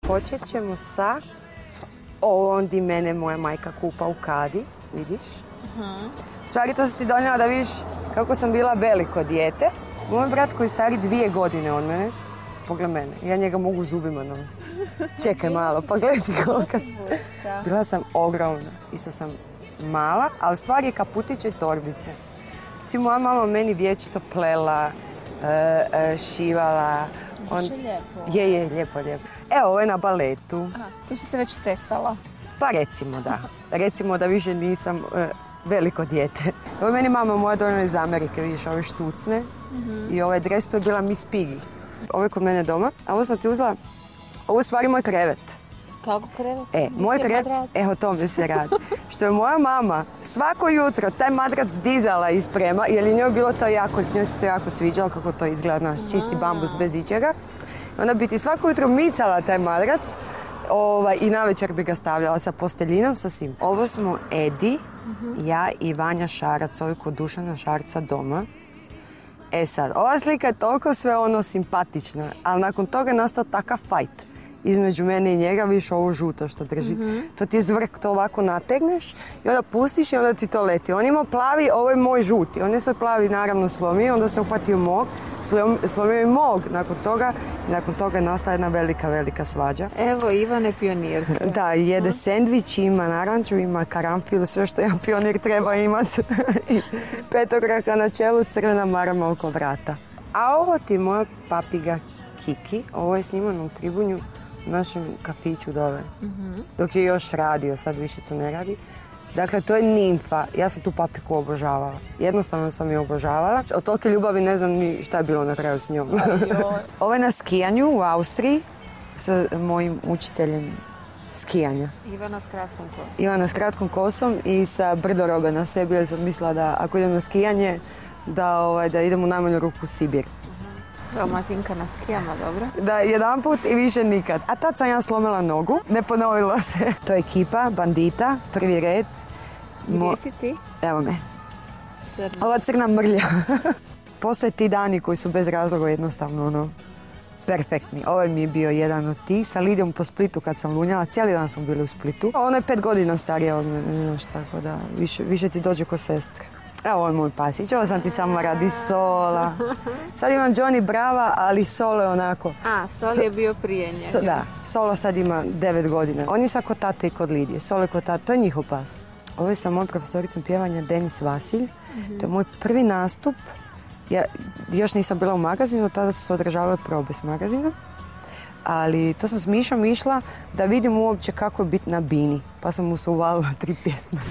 Počet ćemo sa ovom di mene moja majka kupa u kadi, vidiš? U stvari to sam ti donijela da vidiš kako sam bila veliko dijete. Moj brat koji je stari 2 godine od mene, pogledaj mene, ja njega mogu zubima nositi. Čekaj malo, pa gledaj kolika sam. Bila sam ogromna, isto sam mala, ali stvar je kaputiće i torbice. Ti moja mama meni vječito plela, šivala. Baš je lijepo. Je, lijepo. Evo, ovo je na baletu. Aha, tu si se već stesala. Pa recimo da. Recimo da više nisam veliko dijete. Ovo je meni mama moja donijela iz Amerike, vidiš, ove štucne. I ovaj dres, to je bila Miss Piggy. Ovo je kod mene doma, a ovo sam ti uzela, ovo je u stvari moj krevet. Kako krevet? Moj krevet, o tome se radi. Što je moja mama svako jutro taj madrac dizala i sprema, jer je njoj bilo to jako, njoj se to jako sviđalo kako to izgleda, naš čisti bambus bez ičega. Onda bi ti svako jutro micala taj madrac i navečer bi ga stavljala sa posteljinom, sa svim. Ovo smo Edi, ja i Vanja Šarac, ovo je kod Dušana Šarca doma. E sad, ova slika je toliko sve ono simpatična, ali nakon toga je nastao takav fajt između mene i njega, viš ovo žuto što drži. To ti je zvrk, to ovako nategneš i onda pustiš i onda ti to leti. On ima plavi, ovo je moj žuti. On je svoj plavi naravno slomio, onda se uhvatio mog, slomio i mog nakon toga je nastala jedna velika svađa. Evo, Ivane pionirke. Da, jede sendvič, ima naranču, ima karanfil, sve što jedan pionir treba imati. I petokraka na čelu, crvena marama oko vrata. A ovo ti je moja papiga Kiki, ovo je snimano u Tribunju, u našem kafiću dole. Dok je još radio, sad više to ne radi. Dakle, to je nimfa. Ja sam tu papiku obožavala. Jednostavno sam je obožavala. Od tolike ljubavi ne znam ni šta je bilo na kraju s njom. Ovo je na skijanju u Austriji sa mojim učiteljem skijanja. Ivana s kratkom kosom. Ivana s kratkom kosom i sa brdo robe na sebi, jer sam mislila da ako idem na skijanje, da idem u najmanju ruku u Sibir. Dalmatinka na skijama, dobro? Da, jedanput i više nikad. A tad sam ja slomila nogu, ne ponovilo se. To je ekipa, bandita, prvi red. Gdje si ti? Evo me. Ova crna mrlja. Postoje ti dani koji su bez razloga jednostavno perfektni. Ovaj mi je bio jedan od tih. Sa Lidijom po Splitu kad sam lunjala, cijeli dan smo bili u Splitu. Ona je 5 godina starija od mene, znaš, tako da više ti dođe ko sestre. Evo, ovo je moj pasić, ovo sam ti samo radi Sola. Sad imam Johnny Brava, ali Solo je onako... Sol je bio prije njega. Da, Solo sad ima 9 godina. On je sad kod tate i kod Lidije. Solo je kod tate, to je njihov pas. Ovo je sa mojom profesoricom pjevanja Denis Vasilj. To je moj prvi nastup. Ja još nisam bila u magazinu, tada su se održavale probe s magazina. Ali to sam s Mišom išla da vidim uopće kako je biti na bini. Pa sam mu se uvalila 3 pjesme.